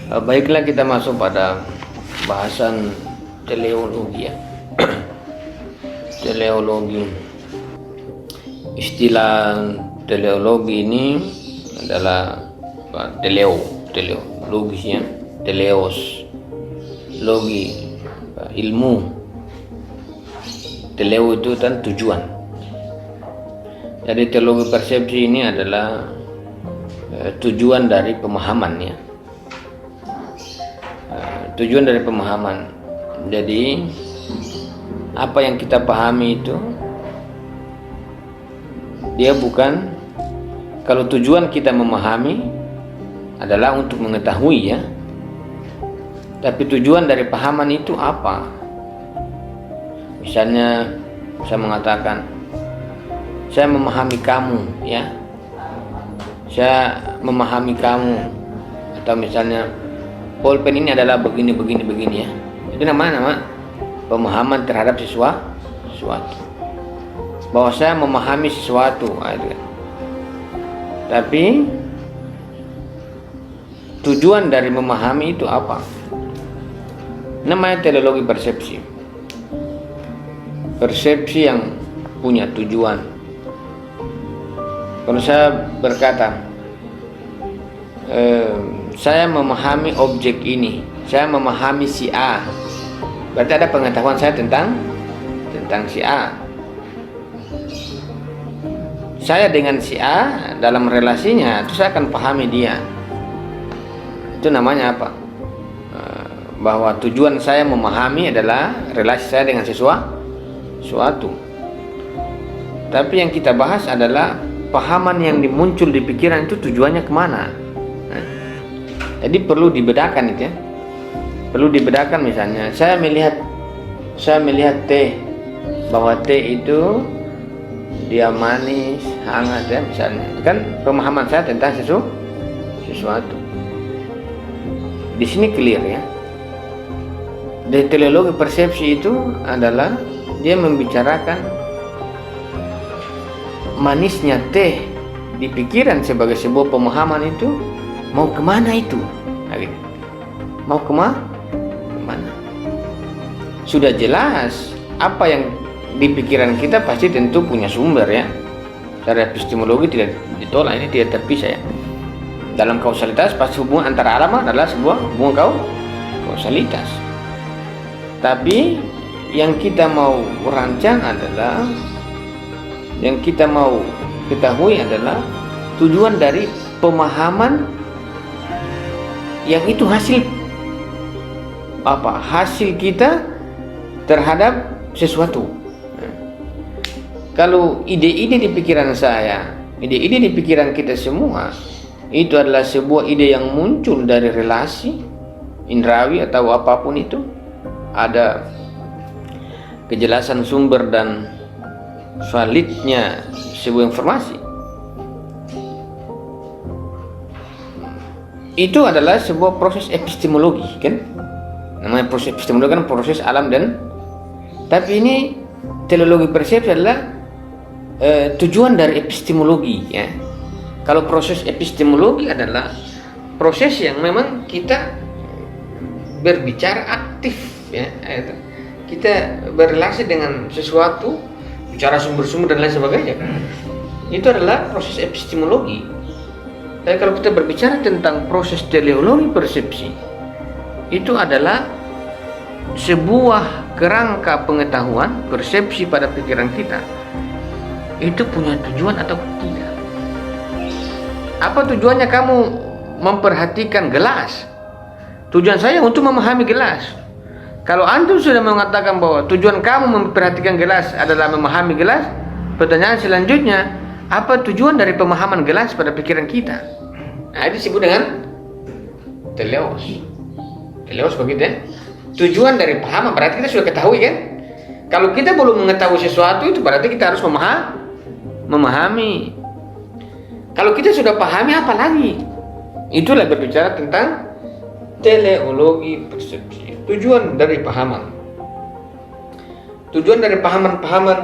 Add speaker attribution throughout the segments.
Speaker 1: Baiklah, kita masuk pada bahasan teleologi ya. Teleologi. Istilah teleologi ini adalah teleologisnya, teleos, logi, ilmu. Teleo itu kan tujuan. Jadi teologi persepsi ini adalah tujuan dari pemahaman ya. Tujuan dari pemahaman. Jadi apa yang kita pahami itu dia bukan, kalau tujuan kita memahami adalah untuk mengetahui ya, tapi tujuan dari pahaman itu apa? Misalnya saya mengatakan saya memahami kamu ya, saya memahami kamu, atau misalnya pulpen ini adalah begini ya, itu nama pemahaman terhadap sesuatu, bahwa saya memahami sesuatu gitu. Tapi tujuan dari memahami itu apa? Namanya teleologi persepsi. Persepsi yang punya tujuan. Kalau saya berkata saya memahami objek ini, saya memahami si A, berarti ada pengetahuan saya tentang si A. Saya dengan si A dalam relasinya, itu saya akan pahami dia. Itu namanya apa? Bahwa tujuan saya memahami adalah relasi saya dengan sesuatu. Tapi yang kita bahas adalah pahaman yang muncul di pikiran itu tujuannya kemana. Jadi perlu dibedakan itu ya. Perlu dibedakan, misalnya saya melihat teh, bahwa teh itu dia manis, hangat ya, misalnya. Itu kan pemahaman saya tentang sesuatu. Di sini clear ya. Di teleologi persepsi itu adalah dia membicarakan manisnya teh di pikiran sebagai sebuah pemahaman itu mau kemana itu? Mau kemana? Sudah jelas apa yang di pikiran kita pasti tentu punya sumber ya. Secara epistemologi tidak ditolak, ini tidak terpisah ya. Dalam kausalitas pasti hubungan antara alam adalah sebuah hubungan kausalitas. Tapi yang kita mau rancang adalah, yang kita mau ketahui adalah tujuan dari pemahaman yang itu hasil apa? Hasil kita terhadap sesuatu. Kalau ide-ide di pikiran saya, ide-ide di pikiran kita semua, itu adalah sebuah ide yang muncul dari relasi indrawi atau apapun itu, ada kejelasan sumber dan validnya sebuah informasi, itu adalah sebuah proses epistemologi kan. Namanya proses epistemologi kan proses alam dan, tapi ini teleologi persepsi adalah tujuan dari epistemologi ya. Kalau proses epistemologi adalah proses yang memang kita berbicara aktif ya, kita berrelasi dengan sesuatu, bicara sumber-sumber dan lain sebagainya. Itu adalah proses epistemologi. Tapi kalau kita berbicara tentang proses teleologi persepsi, itu adalah sebuah kerangka pengetahuan persepsi pada pikiran kita. Itu punya tujuan atau tidak? Apa tujuannya kamu memperhatikan gelas? Tujuan saya untuk memahami gelas. Kalau antum sudah mengatakan bahwa tujuan kamu memperhatikan gelas adalah memahami gelas, pertanyaan selanjutnya, apa tujuan dari pemahaman gelas pada pikiran kita? Nah, itu disebut dengan teleos. Teleos begitu ya. Tujuan dari pahaman berarti kita sudah ketahui kan? Kalau kita belum mengetahui sesuatu, itu berarti kita harus memahami. Kalau kita sudah pahami, apa lagi? Itulah berbicara tentang teleologi persepsi. Tujuan dari pahaman. Tujuan dari pahaman-pahaman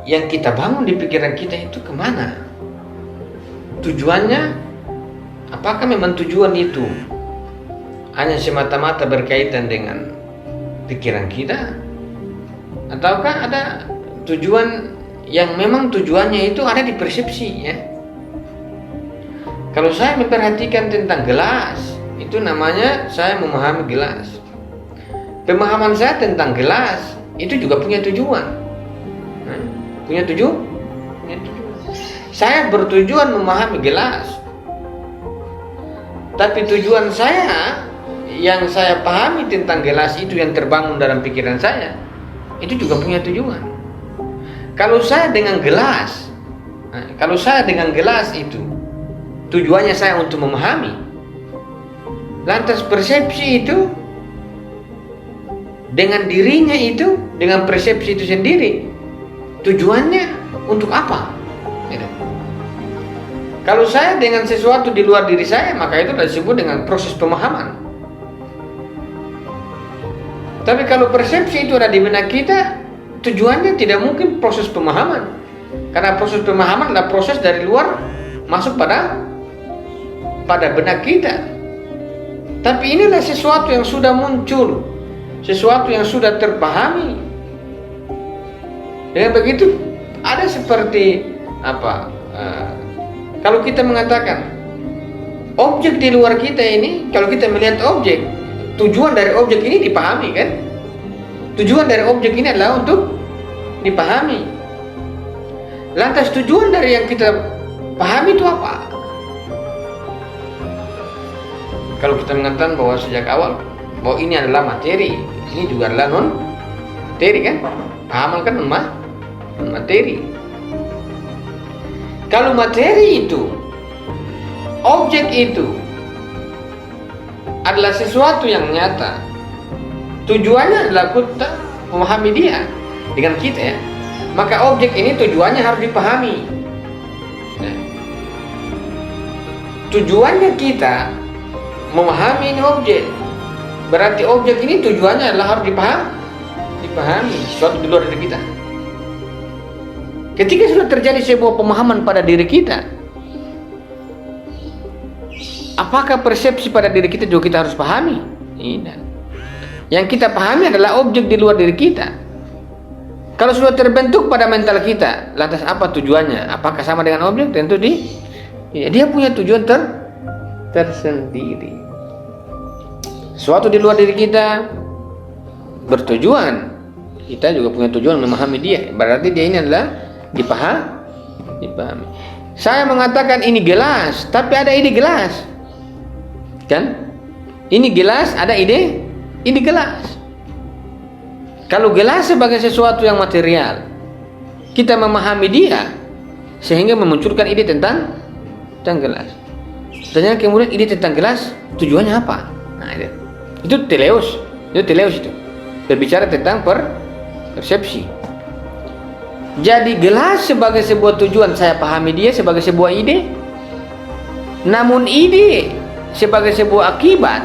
Speaker 1: yang kita bangun di pikiran kita itu kemana? Tujuannya, apakah memang tujuan itu hanya semata-mata berkaitan dengan pikiran kita, ataukah ada tujuan yang memang tujuannya itu ada di persepsi ya? Kalau saya memperhatikan tentang gelas, itu namanya saya memahami gelas. Pemahaman saya tentang gelas itu juga punya tujuan. Punya tujuan. Saya bertujuan memahami gelas, tapi tujuan saya yang saya pahami tentang gelas itu yang terbangun dalam pikiran saya, itu juga punya tujuan. Kalau saya dengan gelas itu tujuannya saya untuk memahami, lantas persepsi itu dengan dirinya itu, dengan persepsi itu sendiri, tujuannya untuk apa? Gitu. Kalau saya dengan sesuatu di luar diri saya, maka itu disebut dengan proses pemahaman. Tapi kalau persepsi itu ada di benak kita, tujuannya tidak mungkin proses pemahaman, karena proses pemahaman adalah proses dari luar masuk pada benak kita. Tapi inilah sesuatu yang sudah muncul, sesuatu yang sudah terpahami. Dengan begitu ada seperti apa? Kalau kita mengatakan objek di luar kita ini, kalau kita melihat objek, tujuan dari objek ini dipahami kan? Tujuan dari objek ini adalah untuk dipahami. Lantas tujuan dari yang kita pahami itu apa? Kalau kita mengatakan bahwa sejak awal bahwa ini adalah materi, ini juga adalah non materi kan? Pahaman kan non materi. Kalau materi itu, objek itu adalah sesuatu yang nyata, tujuannya adalah kita memahami dia dengan kita ya, maka objek ini tujuannya harus dipahami. Nah, tujuannya kita memahami ini objek, berarti objek ini tujuannya adalah harus dipahami sesuatu di luar diri kita. Ketika sudah terjadi sebuah pemahaman pada diri kita, apakah persepsi pada diri kita juga kita harus pahami? Tidak. Yang kita pahami adalah objek di luar diri kita. Kalau sudah terbentuk pada mental kita, lantas apa tujuannya? Apakah sama dengan objek? Tentu dia punya tujuan tersendiri. Suatu di luar diri kita bertujuan, kita juga punya tujuan memahami dia. Berarti dia ini adalah dipahami. Saya mengatakan ini gelas, tapi ada ide gelas, kan? Ini gelas, ada ide gelas. Kalau gelas sebagai sesuatu yang material, kita memahami dia sehingga memunculkan ide tentang gelas. Dan kemudian ide tentang gelas tujuannya apa? Nah, itu teleos itu berbicara tentang persepsi. Jadi gelas sebagai sebuah tujuan, saya pahami dia sebagai sebuah ide. Namun ide sebagai sebuah akibat,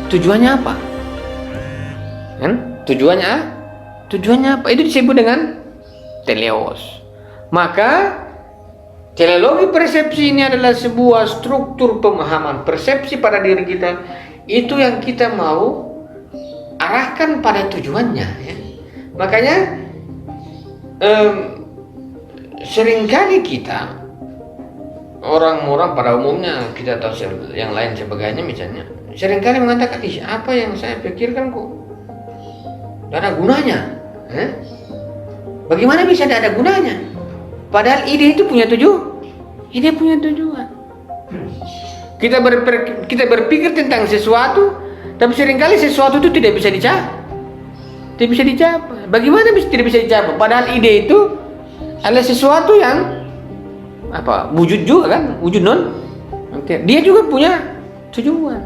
Speaker 1: tujuannya apa? Kan? Tujuannya apa? Itu disebut dengan teleos. Maka teleologi persepsi ini adalah sebuah struktur pemahaman persepsi pada diri kita, itu yang kita mau arahkan pada tujuannya ya. Makanya seringkali kita orang-orang pada umumnya, kita tahu yang lain sebagainya, misalnya seringkali mengatakan, apa yang saya pikirkan kok tidak ada gunanya, bagaimana bisa tidak ada gunanya, padahal ide itu punya tujuan. Kita berpikir tentang sesuatu, tapi seringkali sesuatu itu tidak bisa dicapai. Bagaimana tidak bisa dicapai? Padahal ide itu adalah sesuatu yang wujud juga kan, wujud non. Dia juga punya tujuan.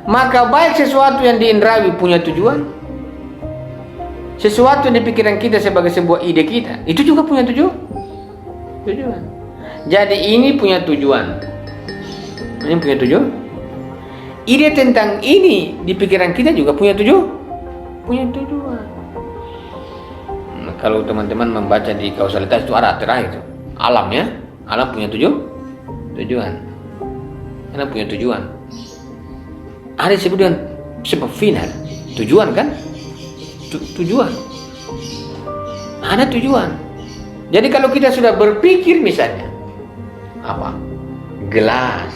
Speaker 1: Maka baik sesuatu yang diindrawi punya tujuan, sesuatu yang di pikiran kita sebagai sebuah ide kita, itu juga punya tujuan. Jadi ini punya tujuan. Ini punya tujuan. Ide tentang ini di pikiran kita juga punya tujuan. Nah, kalau teman-teman membaca di kausalitas itu ada terakhir itu alam ya, alam punya tujuan. Karena punya tujuan. ada disebut dengan sebab final. Tujuan kan? Tujuan. Ada tujuan. Jadi kalau kita sudah berpikir misalnya apa? Gelas.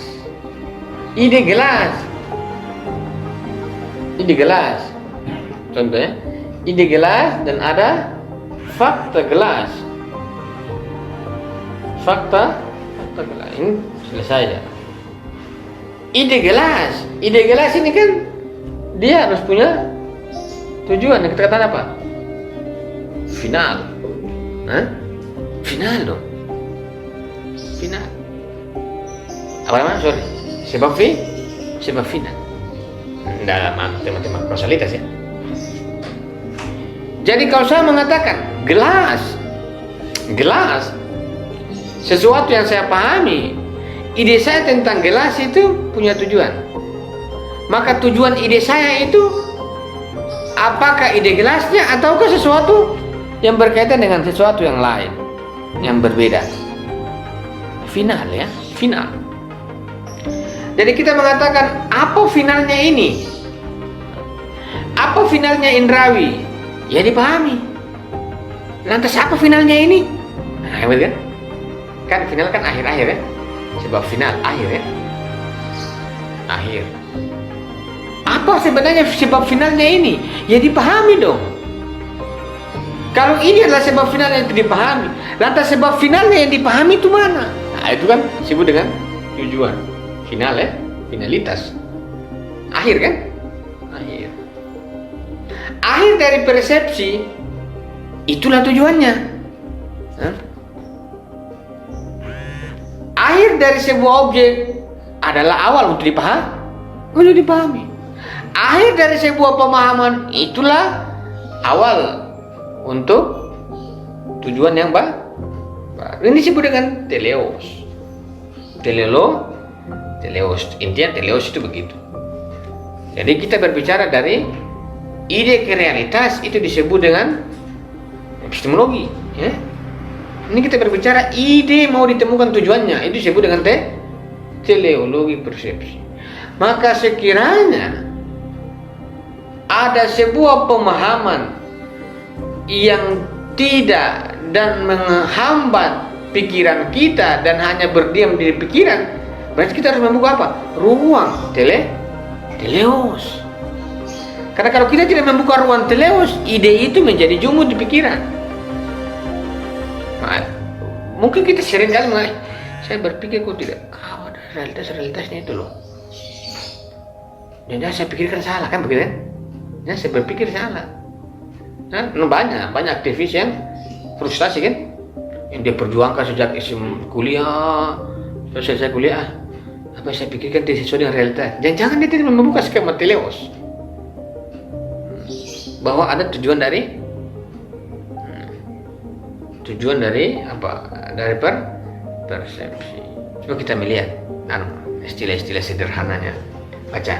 Speaker 1: Ide gelas. Ide gelas. Contohnya, ide gelas dan ada fakta gelas. Fakta gelas. Ini selesai ya. Ide gelas ini kan dia harus punya tujuan. Yang kita katakan apa? Final. Hah? Final dong. Final. Apa namanya? Sorry. Sebab final. Dalam tema-tema kausalitas ya. Jadi kalau saya mengatakan gelas, sesuatu yang saya pahami, ide saya tentang gelas itu punya tujuan. Maka tujuan ide saya itu apakah ide gelasnya ataukah sesuatu yang berkaitan dengan sesuatu yang lain, yang berbeda. Final ya, final. Jadi kita mengatakan apa finalnya ini? Apa finalnya indrawi? Ya dipahami. Lantas apa finalnya ini? Nah, betul kan? Kan final kan akhir-akhir ya. Sebab final akhir ya. Akhir. Apa sebenarnya sebab finalnya ini? Ya dipahami dong. Kalau ini adalah sebab final yang dipahami, lantas sebab finalnya yang dipahami itu mana? Nah, itu kan disebut dengan tujuan. Final ya, finalitas. Akhir kan? Akhir. Akhir dari persepsi itulah tujuannya. Hah? Akhir dari sebuah objek adalah awal untuk dipahami. Akhir dari sebuah pemahaman itulah awal untuk tujuan yang baru. Ini disebut dengan teleos. Teleos. Intinya teleos itu begitu. Jadi kita berbicara dari ide ke realitas itu disebut dengan epistemologi. Ya? Ini kita berbicara ide mau ditemukan tujuannya, itu disebut dengan teleologi persepsi. Maka sekiranya ada sebuah pemahaman yang tidak dan menghambat pikiran kita dan hanya berdiam di pikiran, berarti kita harus membuka apa? Ruang teleos. Karena kalau kita tidak membuka ruang teleos, ide itu menjadi jumud di pikiran. Nah, mungkin kita sering kali saya berpikir kok tidak, ada realitasnya itu loh. Dan saya pikirkan salah kan begitu kan? Ya, saya berpikir salah. Nah, banyak aktivis yang frustasi kan, yang dia perjuangkan sejak kuliah, selesai kuliah, apa saya pikirkan tidak sesuai dengan realitas. Jangan dia tidak membuka skema teleos bahwa ada tujuan dari apa? Dari persepsi. Coba kita melihat istilah-istilah sederhananya. Baca.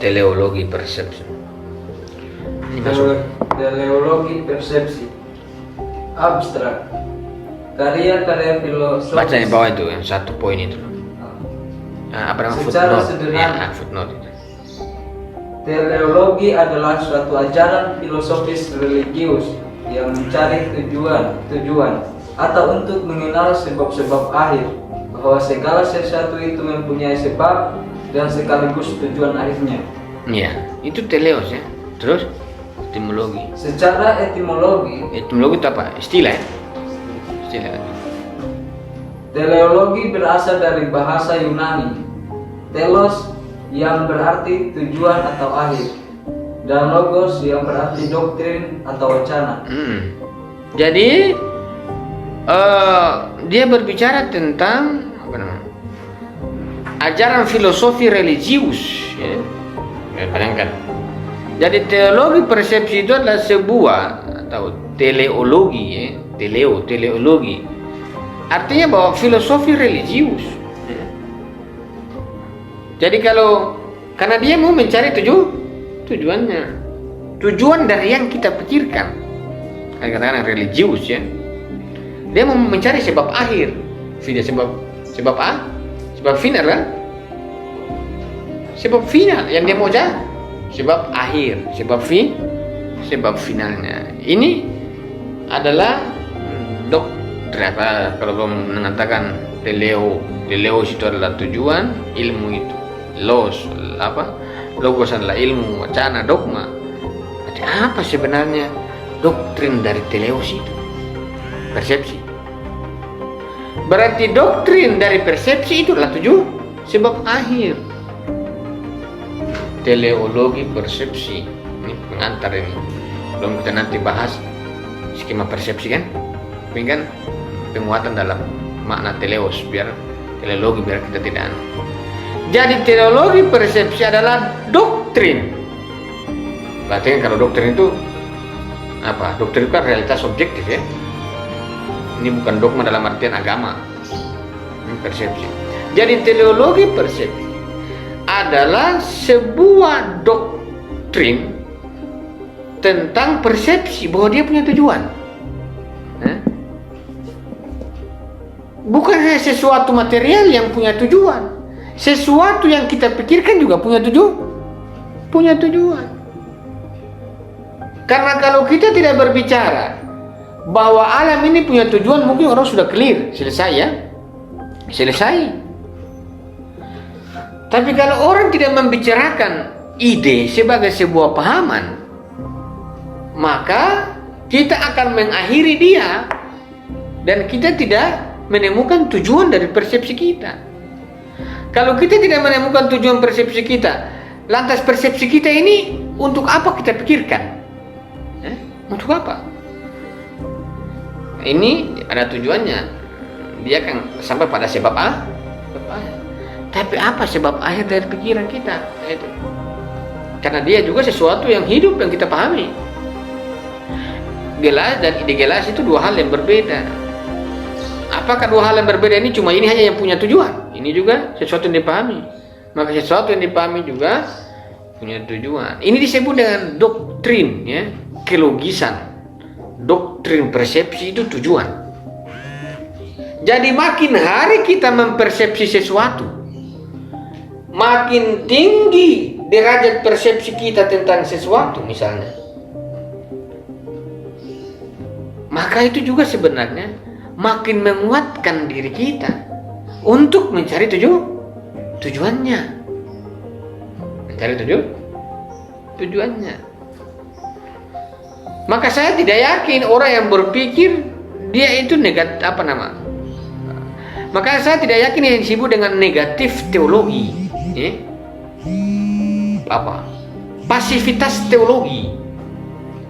Speaker 1: Teleologi persepsi. Ini masuk.
Speaker 2: Teleologi persepsi abstrak. Karya-karya filosofis.
Speaker 1: Baca yang bawah itu, yang satu poin itu. Apa namanya?
Speaker 2: Secara
Speaker 1: Footnote.
Speaker 2: sederhana.
Speaker 1: Ya, footnote itu.
Speaker 2: Teleologi adalah suatu ajaran filosofis religius yang mencari tujuan atau untuk mengenal sebab-sebab akhir, bahwa segala sesuatu itu mempunyai sebab dan sekaligus tujuan akhirnya.
Speaker 1: Iya, itu teleos ya. Terus etimologi.
Speaker 2: Secara etimologi
Speaker 1: Itu apa? Istilah ya? Istilah.
Speaker 2: teleologi berasal dari bahasa Yunani telos yang berarti tujuan atau akhir, dan logos yang berarti doktrin atau wacana.
Speaker 1: Jadi dia berbicara tentang apa namanya? Ajaran filosofi religius ya. Bayangkan. Jadi teologi persepsi itu adalah sebuah atau teleologi ya. Teleologi. Artinya bahwa filosofi religius. Jadi karena dia mau mencari tujuannya, tujuan dari yang kita pikirkan, katakan religius ya, dia mau mencari sebab akhir, tidak sebab Sebab A, sebab final kan? Sebab final yang dia mau cari. Sebab akhir, sebab finalnya. Ini adalah doktrin apa kalau belum mengatakan teleos itu adalah tujuan, ilmu itu logos adalah ilmu, wacana, dogma. Jadi apa sebenarnya doktrin dari teleos itu? Persepsi. Berarti doktrin dari persepsi itu adalah sebab akhir. Teleologi persepsi ini pengantar ini. Belum kita nanti bahas skema persepsi kan? Ini kan penguatan dalam makna teleos biar kita tidak aneh. Jadi teleologi persepsi adalah doktrin. Berarti kan kalau doktrin itu apa? Doktrin itu kan realitas objektif ya. Ini bukan dogma dalam artian agama. Ini persepsi. Jadi teleologi persepsi adalah sebuah doktrin tentang persepsi bahwa dia punya tujuan. Bukan hanya sesuatu material yang punya tujuan. Sesuatu yang kita pikirkan juga punya tujuan. Karena kalau kita tidak berbicara bahwa alam ini punya tujuan, mungkin orang sudah clear, selesai. Tapi kalau orang tidak membicarakan ide sebagai sebuah pahaman, maka kita akan mengakhiri dia dan kita tidak menemukan tujuan dari persepsi kita. Kalau kita tidak menemukan tujuan persepsi kita, lantas persepsi kita ini untuk apa kita pikirkan? Untuk apa? Ini ada tujuannya. Dia akan sampai pada sebab A. Tapi apa sebab akhir dari pikiran kita? Itu. Karena dia juga sesuatu yang hidup yang kita pahami. Gelas dan ide gelas itu dua hal yang berbeda. Apakah dua hal yang berbeda ini cuma ini hanya yang punya tujuan? Ini juga sesuatu yang dipahami. Maka sesuatu yang dipahami juga punya tujuan. Ini disebut dengan doktrin ya, kelogisan. Doktrin persepsi itu tujuan. Jadi makin hari kita mempersepsi sesuatu, makin tinggi derajat persepsi kita tentang sesuatu misalnya, maka itu juga sebenarnya makin menguatkan diri kita untuk mencari tujuannya. Mencari tujuannya. Maka saya tidak yakin orang yang berpikir dia itu negatif Maka saya tidak yakin yang disebut dengan negatif teologi. Pasivitas teologi.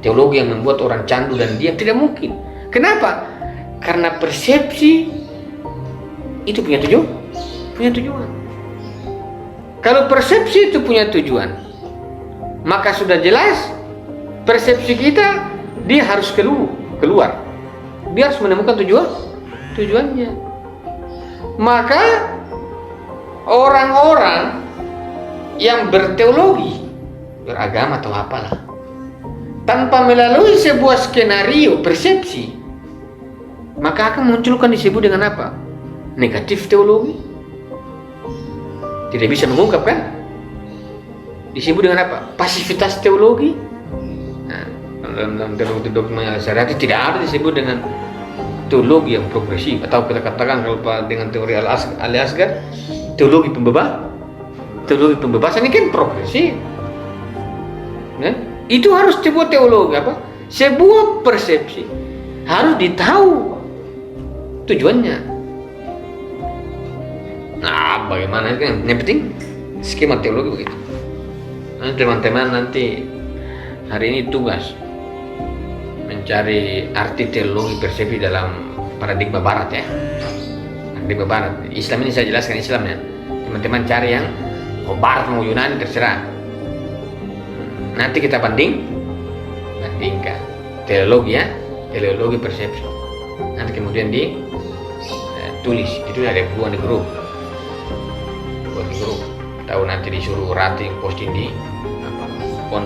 Speaker 1: Teologi yang membuat orang candu dan diam, tidak mungkin. Kenapa? Karena persepsi itu punya tujuan. Kalau persepsi itu punya tujuan, maka sudah jelas persepsi kita dia harus keluar. Dia harus menemukan tujuannya. Maka orang-orang yang berteologi, beragama atau apalah, tanpa melalui sebuah skenario persepsi, maka akan munculkan disebut dengan apa? Negatif teologi. Tidak bisa mengungkapkan. Disebut dengan apa? Pasivitas teologi. Nah, dalam teologi dogma syariat tidak ada disebut dengan teologi yang progresif, atau kita katakan kalau dengan teori Al-Asgar, teologi pembebasan ini kan progresif. Itu harus sebuah teologi sebuah persepsi harus ditahu tujuannya. Nah, bagaimana kan? Yang penting skema teologi begitu. Nah, teman-teman nanti hari ini tugas mencari arti teologi persepsi dalam paradigma barat ya. Paradigma barat. Islam ini saya jelaskan Islamnya. Teman-teman cari yang barat mau Yunani terserah. Nanti kita bandingkan teologi ya, teologi persepsi. Nanti kemudian ditulis. Itu ada buat di grup. Tahu nanti disuruh rating posting di pon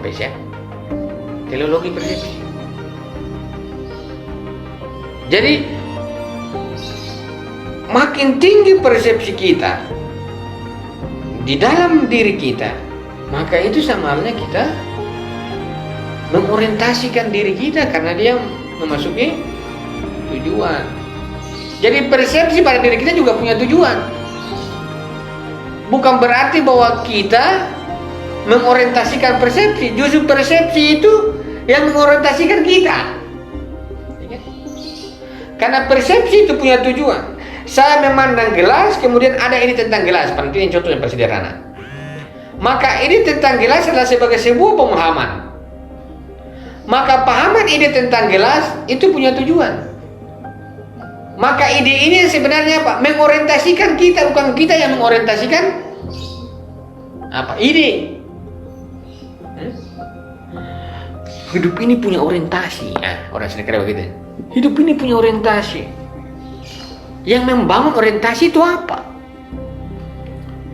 Speaker 1: page ya. Teologi persepsi. Jadi makin tinggi persepsi kita di dalam diri kita, maka itu sama halnya kita mengorientasikan diri kita karena dia memasuki tujuan. Jadi persepsi pada diri kita juga punya tujuan. Bukan berarti bahwa kita mengorientasikan persepsi, justru persepsi itu yang mengorientasikan kita. Karena persepsi itu punya tujuan. Saya memandang gelas, kemudian ada ini tentang gelas. Penting contoh yang sederhana. Maka ini tentang gelas adalah sebagai sebuah pemahaman. Maka pahaman ide tentang gelas itu punya tujuan. Maka ide ini sebenarnya apa? Mengorientasikan kita, bukan kita yang mengorientasikan apa? Ide. Hidup ini punya orientasi. Orang sini kira begitu. Hidup ini punya orientasi. Yang membangun orientasi itu apa?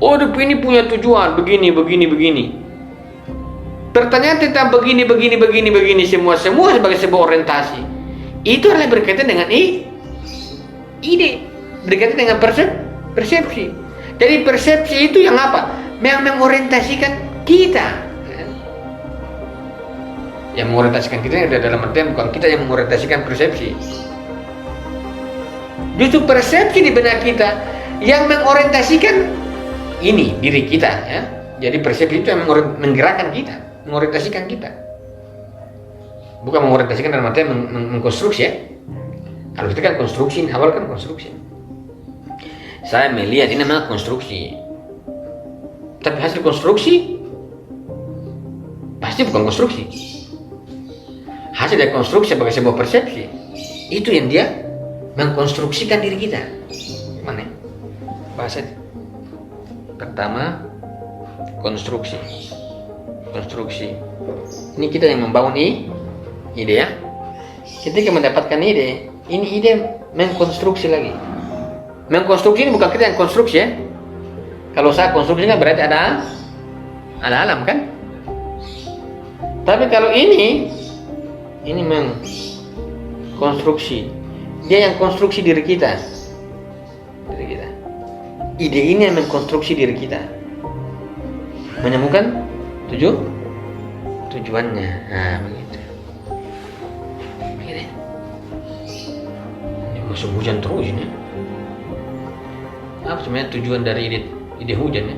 Speaker 1: Oh, hidup ini punya tujuan begini. Pertanyaan tentang begini semua sebagai sebuah orientasi. Itu adalah berkaitan dengan ide, berkaitan dengan persepsi. Jadi persepsi itu yang apa? Yang mengorientasikan kita. Yang mengorientasikan kita ada dalam artian bukan kita yang mengorientasikan persepsi. Justru persepsi di benak kita yang mengorientasikan ini diri kita, ya. Jadi persepsi itu yang menggerakkan kita, mengorientasikan kita. Bukan mengorientasikan dalam artian mengkonstruksi, ya. Kalau itu kan konstruksi, awal kan konstruksi. Saya melihat ini memang konstruksi. Tapi hasil konstruksi pasti bukan konstruksi. Hasil dari konstruksi sebagai sebuah persepsi itu yang dia mengkonstruksikan diri kita. Mana bahasa pertama? Konstruksi. Ini kita yang membangun ide, ya. Ketika mendapatkan ide, ini ide mengkonstruksi lagi. Mengkonstruksi ini bukan kita yang konstruksi, ya. Kalau saya konstruksi kan berarti ada alam kan. Tapi kalau ini mengkonstruksi, dia yang konstruksi diri kita. Ide ini yang mengkonstruksi diri kita, menemukan tujuannya. Nah, begitu. Ini musim hujan terus ini. Apa sebenarnya tujuan dari ide hujan, ya?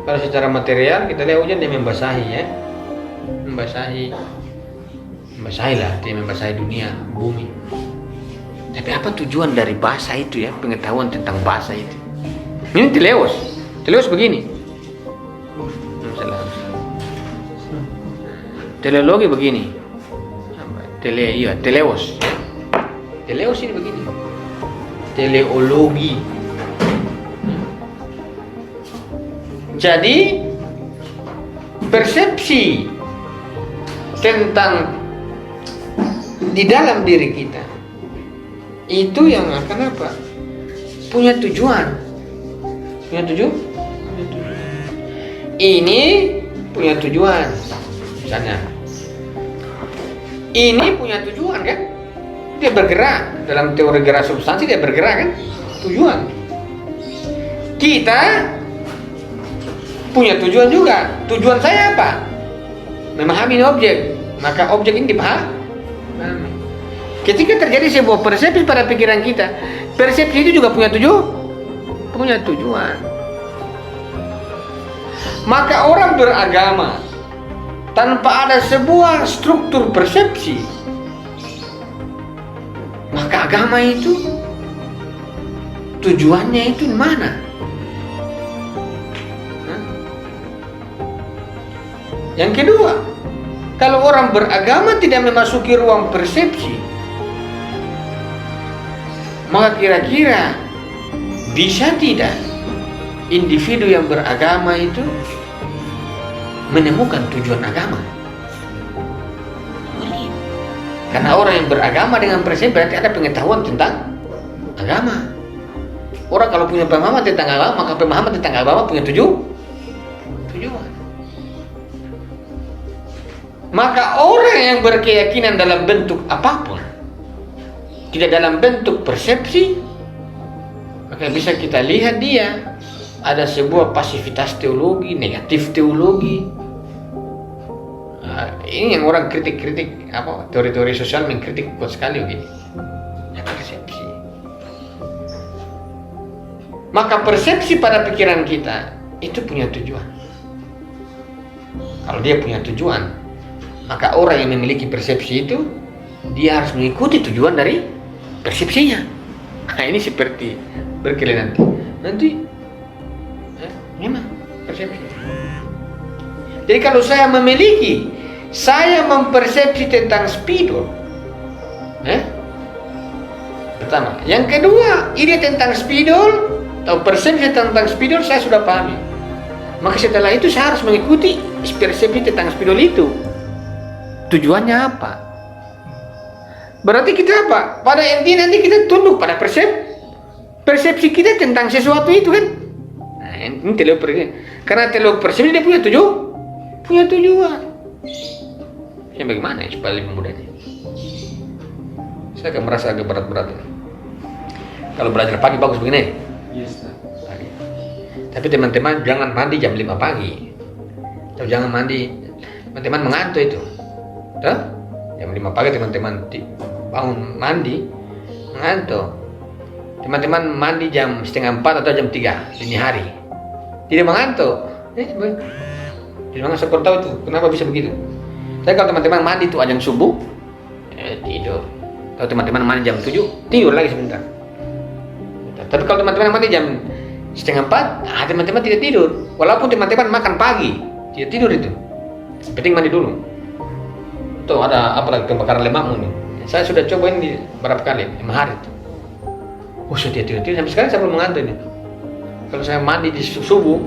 Speaker 1: Kalau secara material kita lihat hujan dia membasahi, ya. Membasahi lah, dia membasahi dunia, bumi. Tapi apa tujuan dari bahasa itu, ya, pengetahuan tentang bahasa itu? Ini Teleos begini. Teleologi begini. Teleos. Teleos ini begini. Teleologi. Jadi persepsi tentang di dalam diri kita itu yang akan apa? Punya tujuan. Ini punya tujuan. Misalnya ini punya tujuan kan? Dia bergerak dalam teori gerak substansi, dia bergerak kan? Tujuan. Kita punya tujuan juga. Tujuan saya apa? Memahami objek. Maka objek ini dipahami. Ketika terjadi sebuah persepsi pada pikiran kita, persepsi itu juga punya tujuan. Maka orang beragama tanpa ada sebuah struktur persepsi, maka agama itu tujuannya itu di mana? Yang kedua, kalau orang beragama tidak memasuki ruang persepsi, maka kira-kira bisa tidak individu yang beragama itu menemukan tujuan agama? Karena orang yang beragama dengan persepsi berarti ada pengetahuan tentang agama. Orang kalau punya pemahaman tentang agama, maka pemahaman tentang agama punya tujuan. Maka orang yang berkeyakinan dalam bentuk apapun tidak dalam bentuk persepsi, maka bisa kita lihat dia ada sebuah pasivitas teologi, negatif teologi. Nah, ini yang orang kritik-kritik teori-teori sosial mengkritik kuat sekali begini. Ya, persepsi. Maka persepsi pada pikiran kita itu punya tujuan. Kalau dia punya tujuan, maka orang yang memiliki persepsi itu dia harus mengikuti tujuan dari persepsinya. Nah, ini seperti berkeliling nanti memang persepsi. Jadi kalau saya mempersepsi tentang spidol, pertama. Yang kedua, ide tentang spidol atau persepsi tentang spidol saya sudah pahami. Maka setelah itu saya harus mengikuti persepsi tentang spidol itu. Tujuannya apa? Berarti kita apa? Pada intinya nanti kita tunduk pada persepsi kita tentang sesuatu itu kan? Nah, ini teologi. Karena teologi persepsi dia punya tujuan. Ya bagaimana ya supaya lebih mudahnya? Saya akan merasa agak berat-berat. Kalau belajar pagi bagus begini.
Speaker 2: Yes,
Speaker 1: Pagi. Tapi teman-teman jangan mandi jam 5 pagi. Atau jangan mandi, teman-teman mengantuk itu. Tuh? Jam 5 pagi teman-teman bangun mandi mengantuk. Teman-teman mandi jam setengah 4 atau jam 3 dini hari. Tidak mengantuk. Jadi saya kurang tahu itu kenapa bisa begitu. Tapi kalau teman-teman mandi itu azan subuh, tidur. Kalau teman-teman mandi jam 7, tidur lagi sebentar. Tapi kalau teman-teman mandi jam setengah 4, teman-teman tidak tidur. Walaupun teman-teman makan pagi, tidak tidur itu. Penting mandi dulu. Tuh ada apalagi pembakaran lemakmu nih. Saya sudah cobain di berapa kali, 5 hari itu. Saya tidak tidur. Sampai sekarang saya belum mengantuk ini. Kalau saya mandi di subuh,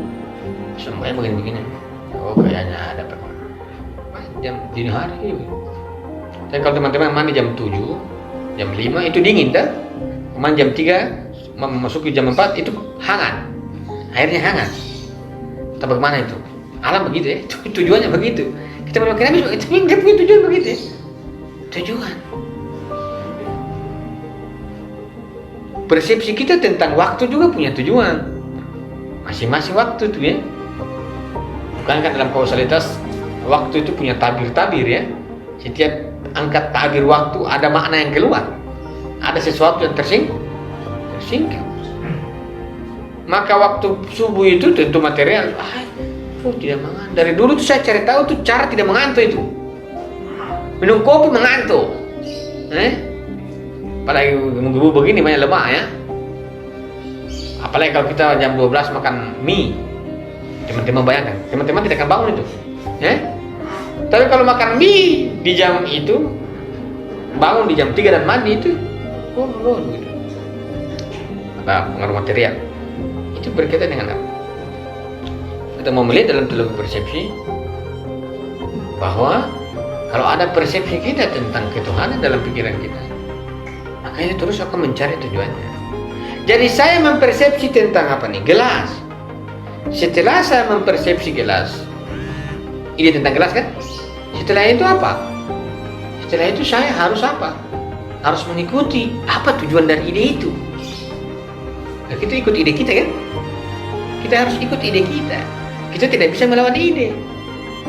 Speaker 1: semuanya begini-begini. Kayaknya ada jam dini hari. Tapi kalau teman-teman mandi jam 7, jam 5 itu dingin dah. Mandi jam 3, memasuki jam 4 itu hangat. Airnya hangat. Tapi bagaimana itu? Alam begitu ya. Tujuannya begitu. Kita berpikir itu dia punya tujuan begitu ya. Tujuan. Persepsi kita tentang waktu juga punya tujuan. Masing-masing waktu itu ya. Bukankah dalam kausalitas waktu itu punya tabir-tabir ya. Setiap angkat tabir waktu ada makna yang keluar. Ada sesuatu yang tersingkap. Maka waktu subuh itu tentu material. Tidak mengantuk. Dari dulu tuh saya cari tahu tuh cara tidak mengantuk itu. Minum kopi mengantuk. Apalagi menggebu begini banyak lemak ya. Apalagi kalau kita jam 12 makan mie. Teman-teman bayangkan, teman-teman tidak akan bangun itu. Tapi kalau makan mie di jam itu, bangun di jam 3 dan mandi itu, gitu. Ada pengaruh material. Itu berkaitan dengan apa? Kita mau melihat dalam teologi persepsi bahwa kalau ada persepsi kita tentang ketuhanan dalam pikiran kita, maka itu terus akan mencari tujuannya. Jadi saya mempersepsi tentang apa nih? Gelas. Setelah saya mempersepsi gelas, ide tentang gelas kan? Setelah itu apa? Setelah itu saya harus apa? Harus mengikuti apa tujuan dari ide itu. Nah, kita ikut ide kita kan? Kita harus ikut ide kita. Kita tidak bisa melawan ide.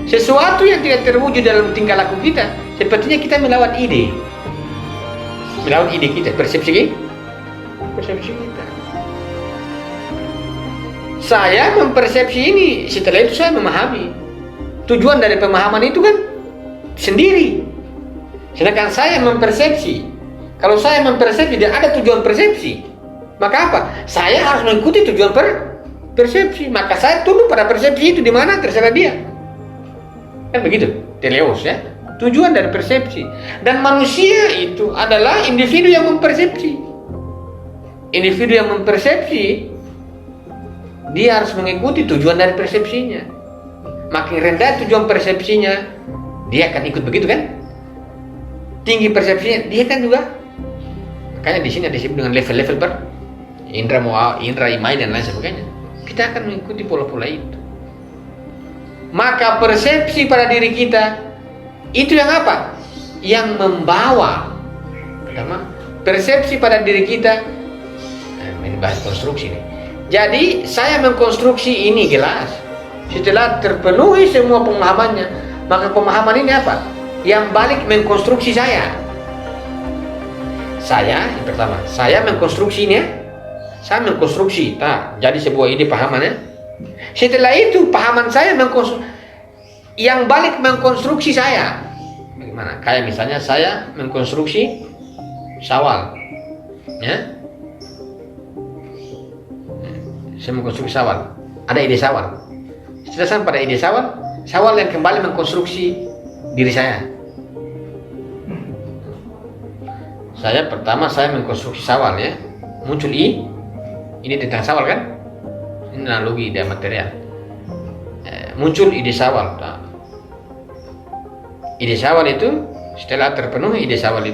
Speaker 1: Sesuatu yang tidak terwujud dalam tingkah laku kita, sepertinya kita melawan ide. Melawan ide kita, persepsi kita. Saya mempersepsi ini, setelah itu saya memahami. Tujuan dari pemahaman itu kan sendiri. Sedangkan saya mempersepsi. Kalau saya mempersepsi dan ada tujuan persepsi, maka apa? Saya harus mengikuti tujuan persepsi. Maka saya tunduk pada persepsi itu di mana terserah dia. Kan begitu, teleos ya. Tujuan dari persepsi. Dan manusia itu adalah individu yang mempersepsi. Individu yang mempersepsi, dia harus mengikuti tujuan dari persepsinya. Makin rendah tujuan persepsinya, dia akan ikut begitu kan? Tinggi persepsinya, dia kan juga. Makanya di sini disebut dengan level-level indra imai dan lain sebagainya. Kita akan mengikuti pola-pola itu. Maka persepsi pada diri kita itu yang apa? Yang membawa pertama persepsi pada diri kita. Ini bahas konstruksi nih. Jadi saya mengkonstruksi ini gelas. Setelah terpenuhi semua pemahamannya, maka pemahaman ini apa? Yang balik mengkonstruksi saya. Saya yang pertama, saya mengkonstruksi ini ya. Saya mengkonstruksi, jadi sebuah ide pahamannya. Setelah itu pahaman saya yang balik mengkonstruksi saya. Bagaimana? Kayak misalnya saya mengkonstruksi syawal, ya. Saya mengkonstruksi syawal. Ada ide syawal. Setelah sampai pada ide syawal yang kembali mengkonstruksi diri saya. Saya pertama mengkonstruksi syawal ya. Muncul ini tentang syawal kan? Ini analogi ide material. Muncul ide syawal. Ide syawal itu setelah terpenuhi ide syawal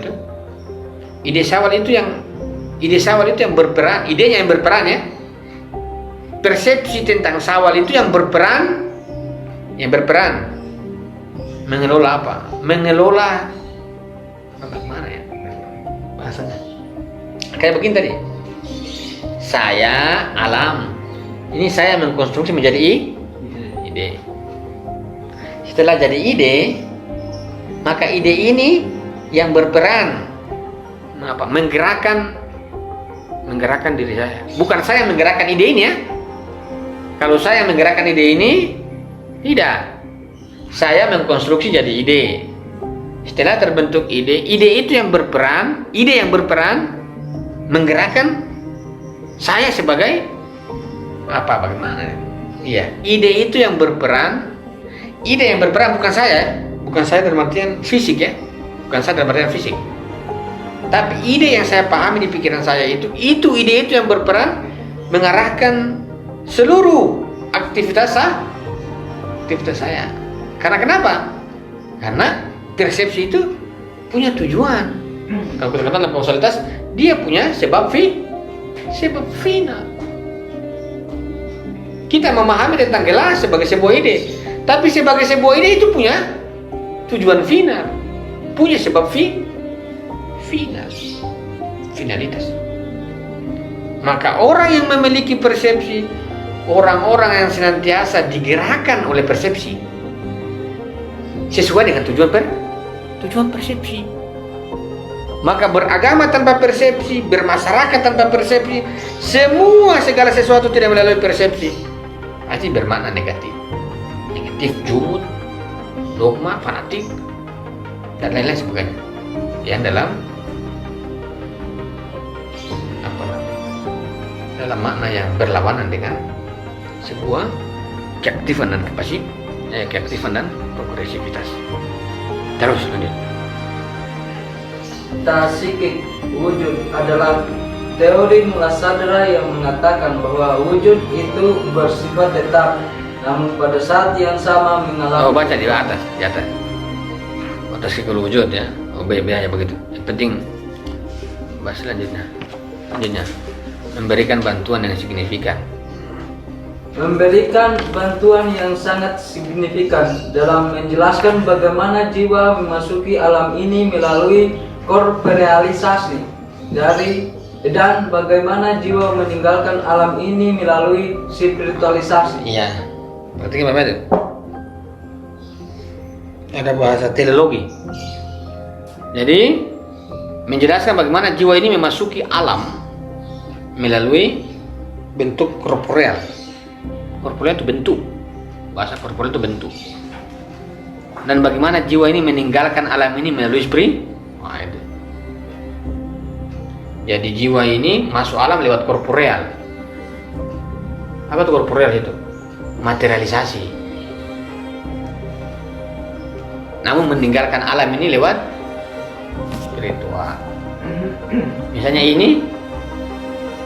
Speaker 1: itu yang berperan, idenya yang berperan ya. Persepsi tentang syawal itu yang berperan mengelola apa? Mengelola bagaimana ya bahasanya? Kayak begini tadi. Saya alam. Ini saya mengkonstruksi menjadi ide. Setelah jadi ide, maka ide ini yang berperan menggerakkan diri saya. Bukan saya menggerakkan ide ini ya. Kalau saya menggerakkan ide ini, tidak. Saya mengkonstruksi jadi ide. Setelah terbentuk ide itu yang berperan, menggerakkan saya sebagai apa? Bagaimana? Iya, ide itu yang berperan. Ide yang berperan bukan saya dalam artian fisik ya. Bukan saya dalam artian fisik. Tapi ide yang saya pahami di pikiran saya itu ide itu yang berperan mengarahkan seluruh aktivitas saya. Karena kenapa? Karena persepsi itu punya tujuan. Kalau kita katakan dalam kausalitas, dia punya sebab final. Kita memahami tentang gelas sebagai sebuah ide, tapi sebagai sebuah ide itu punya tujuan final, punya sebab finalitas. Maka orang yang memiliki persepsi, orang-orang yang senantiasa digerakkan oleh persepsi sesuai dengan tujuan persepsi. Maka beragama tanpa persepsi, bermasyarakat tanpa persepsi, segala sesuatu tidak melalui persepsi, pasti bermakna negatif, jumud, dogma, fanatik, dan lain-lain sebagainya. Yang dalam makna yang berlawanan dengan sebuah keaktifan dan keaktifan dan progresivitas. Terus lanjut.
Speaker 2: Tasikik wujud adalah teori muladhara yang mengatakan bahwa wujud itu bersifat tetap, namun pada saat yang sama mengalami.
Speaker 1: Baca di atas. Tasikik wujud ya. Biasanya begitu. Yang penting bahas selanjutnya. Memberikan bantuan yang signifikan.
Speaker 2: Memberikan bantuan yang sangat signifikan dalam menjelaskan bagaimana jiwa memasuki alam ini melalui korporealisasi dan bagaimana jiwa meninggalkan alam ini melalui spiritualisasi.
Speaker 1: Iya. Berarti gimana itu? Ada bahasa teleologi. Jadi menjelaskan bagaimana jiwa ini memasuki alam melalui bentuk korporeal. Korporeal itu bentuk. Bahasa korporeal itu bentuk. Dan bagaimana jiwa ini meninggalkan alam ini melalui spirit. Itu. Jadi jiwa ini masuk alam lewat korporeal. Apa itu korporeal itu? Materialisasi. Namun meninggalkan alam ini lewat spiritual. Misalnya ini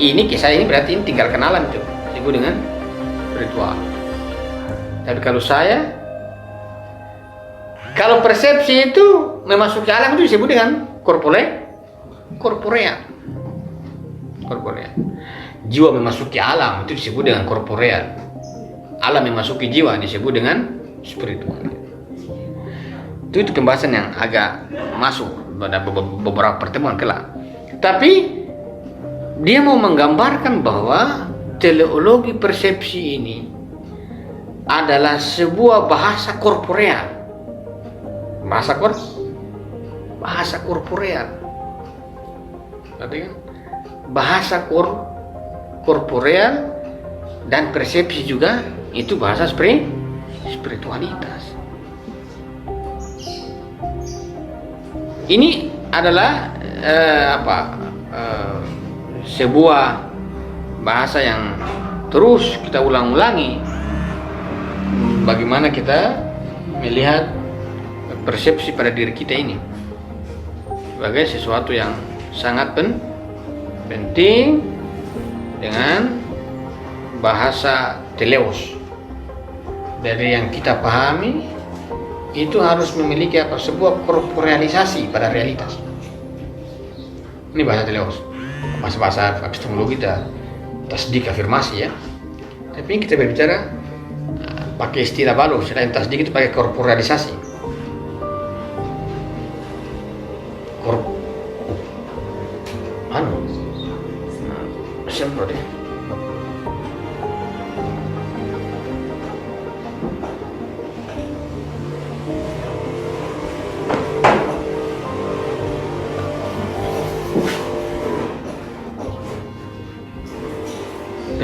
Speaker 1: kisah ini berarti ini tinggalkan alam itu disebut dengan spiritual. Tapi kalau persepsi itu memasuki alam itu disebut dengan korporeal. Jiwa memasuki alam itu disebut dengan korporeal. Alam memasuki jiwa disebut dengan spiritual. Itu pembahasan yang agak masuk pada beberapa pertemuan kelak. Tapi dia mau menggambarkan bahwa teleologi persepsi ini adalah sebuah bahasa korporeal. Bahasa korporeal. Berarti kan? Bahasa korporeal dan persepsi juga itu bahasa spiritualitas. Ini adalah sebuah bahasa yang terus kita ulang-ulangi. Bagaimana kita melihat persepsi pada diri kita ini sebagai sesuatu yang sangat penting dengan bahasa teleos. Dari yang kita pahami itu harus memiliki sebuah korporealisasi pada realitas. Ini bahasa teleos. Bahasa epistemologi kita tasdik afirmasi ya. Tapi ini kita berbicara pakai istilah baru, selain tasdik itu pakai korporalisasi. Semprot ya.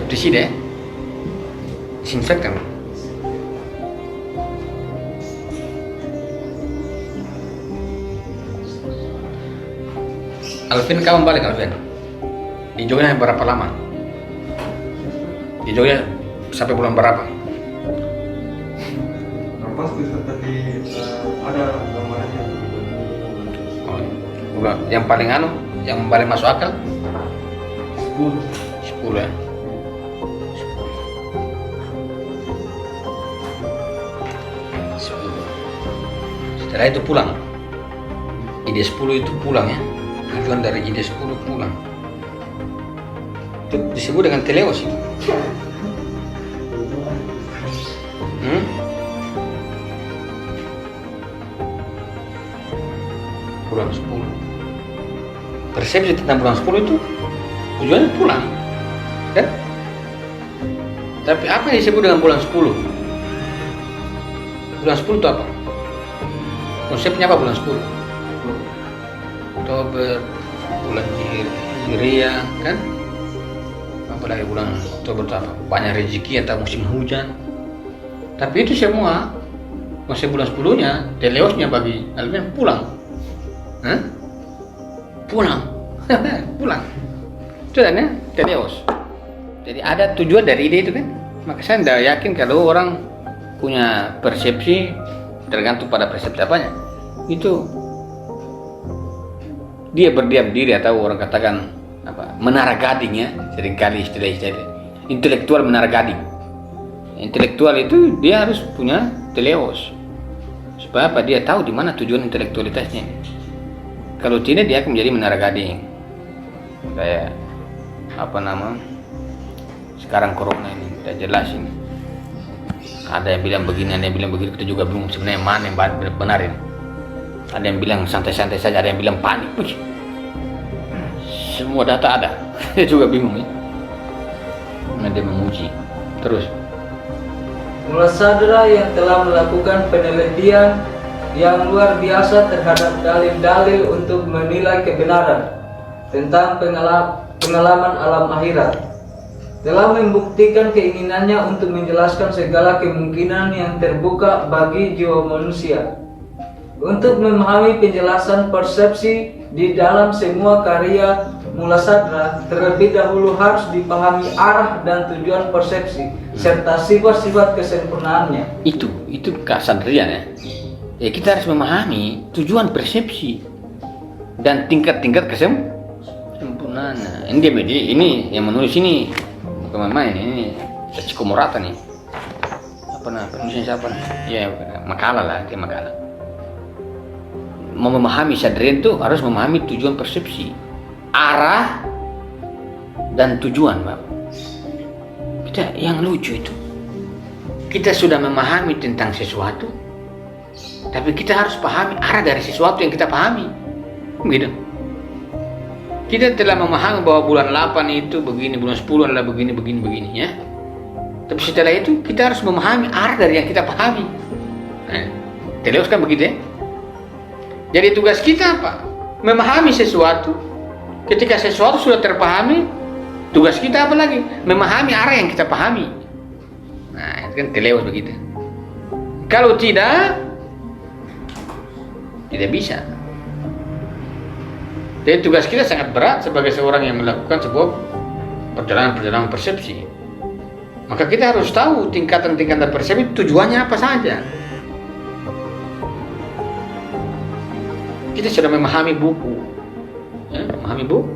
Speaker 1: Pesticida ya, disinfektan. Alvin, kamu balik Alvin. Di Jogja berapa lama? Di Jogja sampai bulan berapa?
Speaker 3: Pasti seperti ada gambarannya.
Speaker 1: Oh, bulan yang paling yang paling masuk akal? 10 ya. Setelah itu pulang. Ide 10 itu pulang ya. Tujuan dari ide 10 pulang. Itu disebut dengan teleos itu. Bulan 10. Persepsi tentang bulan 10 itu tujuannya pulang. Kan? Tapi apa yang disebut dengan bulan 10? Bulan 10 itu apa? Konsepnya apa bulan 10? Oktober, bulan Hijriah, kan? Apalagi bulan Oktober itu apa? Banyak rezeki atau musim hujan. Tapi itu semua konsep bulan 10-nya, teleosnya bagi Alvin pulang. Pulang. Pulang. Itu kan ya, teleos. Jadi ada tujuan dari ide itu kan. Maka saya tidak yakin kalau orang punya persepsi tergantung pada persepsi apanya. Itu dia berdiam diri atau orang katakan menara gading ya, seringkali istilah-istilah intelektual menara gading. Intelektual itu dia harus punya teleos supaya apa? Dia tahu di mana tujuan intelektualitasnya. Kalau tidak dia akan menjadi menara gading. Kayak sekarang corona ini tidak jelas ini. Ada yang bilang begini, ada yang bilang begitu, kita juga bingung sebenarnya mana yang benar ini. Ada yang bilang santai-santai saja, ada yang bilang panik. Semua data ada. Saya juga bingung ya. Dia menguji. Terus.
Speaker 2: Muladhara yang telah melakukan penelitian yang luar biasa terhadap dalil-dalil untuk menilai kebenaran tentang pengalaman alam akhirat, telah membuktikan keinginannya untuk menjelaskan segala kemungkinan yang terbuka bagi jiwa manusia. Untuk memahami penjelasan persepsi di dalam semua karya Muladhara, terlebih dahulu harus dipahami arah dan tujuan persepsi serta sifat-sifat kesempurnaannya.
Speaker 1: Itu kesadaran ya. Ya kita harus memahami tujuan persepsi dan tingkat-tingkat kesempurnaan. Ini yang menulis ini bukan main, ini Sachiko Murata nih. Penulisnya siapa? Ya makalah lah, dia makalah. Mau memahami sadarian itu harus memahami tujuan persepsi, arah dan tujuan, Pak. Kita yang lucu itu, kita sudah memahami tentang sesuatu, tapi kita harus pahami arah dari sesuatu yang kita pahami, gitu. Kita telah memahami bahwa bulan 8 itu begini, bulan 10 adalah begini, begini ya. Tapi setelah itu kita harus memahami arah dari yang kita pahami. Nah, teleos kan begitu ya. Jadi tugas kita apa? Memahami sesuatu. Ketika sesuatu sudah terpahami, tugas kita apa lagi? Memahami arah yang kita pahami. Nah, itu kan teleos begitu. Kalau tidak bisa. Jadi tugas kita sangat berat sebagai seorang yang melakukan sebuah perjalanan persepsi. Maka kita harus tahu tingkatan-tingkatan persepsi tujuannya apa saja. Kita sudah memahami buku, ya, memahami buku.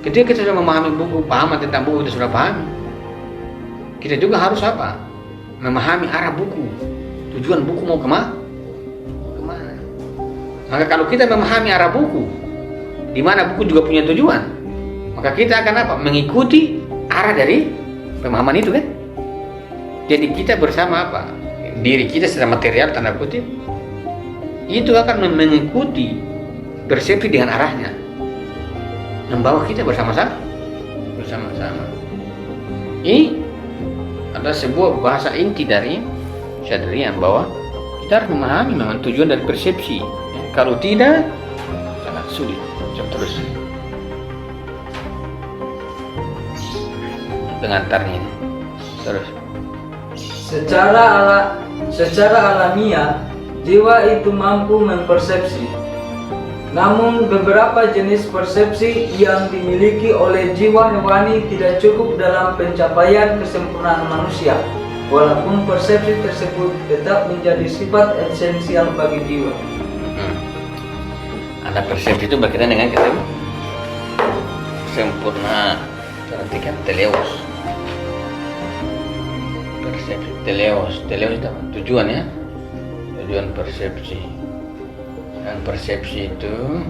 Speaker 1: Ketika kita sudah memahami buku, paham tentang buku kita sudah pahami. Kita juga harus apa? Memahami arah buku, tujuan buku mau kemana? Maka kalau kita memahami arah buku, di mana buku juga punya tujuan, maka kita akan apa? Mengikuti arah dari pemahaman itu kan? Jadi kita bersama apa? Diri kita secara material tanda kutip itu akan mengikuti persepsi dengan arahnya, membawa kita bersama-sama. Ini adalah sebuah bahasa inti dari Syadrian bahwa kita harus memahami memang tujuan dari persepsi. Kalau tidak, sangat sulit. Coba terus. Pengantarnya ini. Terus.
Speaker 2: Secara alamiah, jiwa itu mampu mempersepsi. Namun beberapa jenis persepsi yang dimiliki oleh jiwa hewani tidak cukup dalam pencapaian kesempurnaan manusia, walaupun persepsi tersebut tetap menjadi sifat esensial bagi jiwa.
Speaker 1: Ada persepsi itu berkaitan dengan kesempurnaan. Berarti kan teleos. Persepsi teleos itu apa? Tujuan ya. Tujuan persepsi. Dan persepsi itu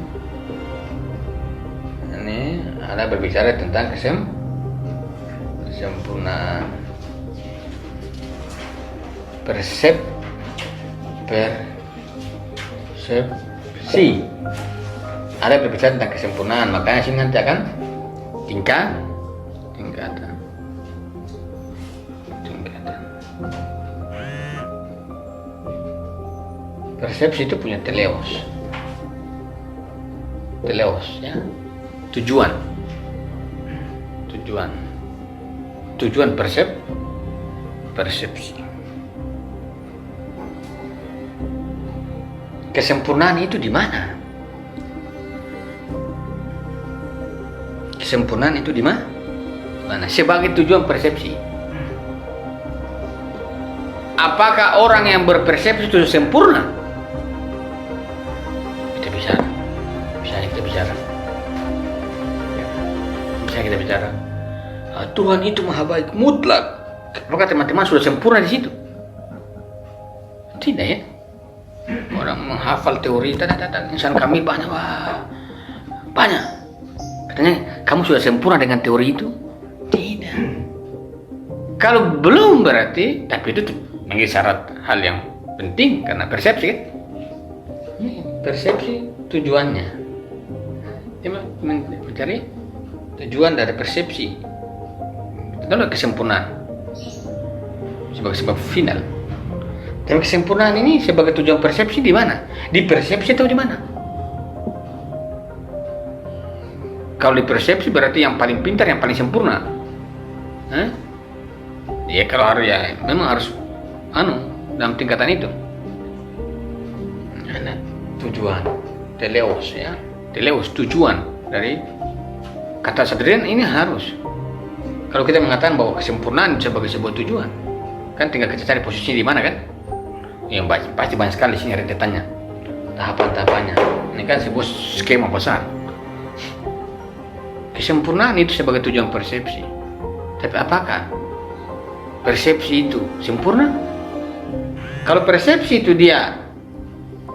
Speaker 1: ini ada berbicara tentang kesempurnaan. Persepsi ada berbicara tentang kesempurnaan, makanya sini nanti akan tingkatan. Persepsi itu punya teleos ya, tujuan persepsi. Kesempurnaan itu di mana? Kesempurnaan itu di mana? Sebagai tujuan persepsi. Apakah orang yang berpersepsi itu sempurna? Kita bicara. Tuhan itu maha baik mutlak. Apakah teman-teman sudah sempurna di situ? Tidak ya. Orang menghafal teori, insan kami banyak. Katanya kamu sudah sempurna dengan teori itu? Tidak. Kalau belum berarti, tapi itu menjadi syarat hal yang penting karena persepsi kan? Persepsi tujuannya. Mencari tujuan dari persepsi. Itu adalah kesempurnaan sebagai sebab final. Tapi kesempurnaan ini sebagai tujuan persepsi di mana? Di persepsi atau di mana? Kalau di persepsi berarti yang paling pintar, yang paling sempurna. Ya kalau harus ya memang harus dalam tingkatan itu. Nah, tujuan teleos ya. Teleos tujuan dari kata Syadrian ini harus. Kalau kita mengatakan bahwa kesempurnaan sebagai sebuah tujuan, kan tinggal kita cari posisi di mana kan? Yang pasti banyak sekali sini rentetannya, tahapan-tahapannya. Ini kan sebuah skema besar. Kesempurnaan itu sebagai tujuan persepsi. Tapi apakah persepsi itu sempurna? Kalau persepsi itu dia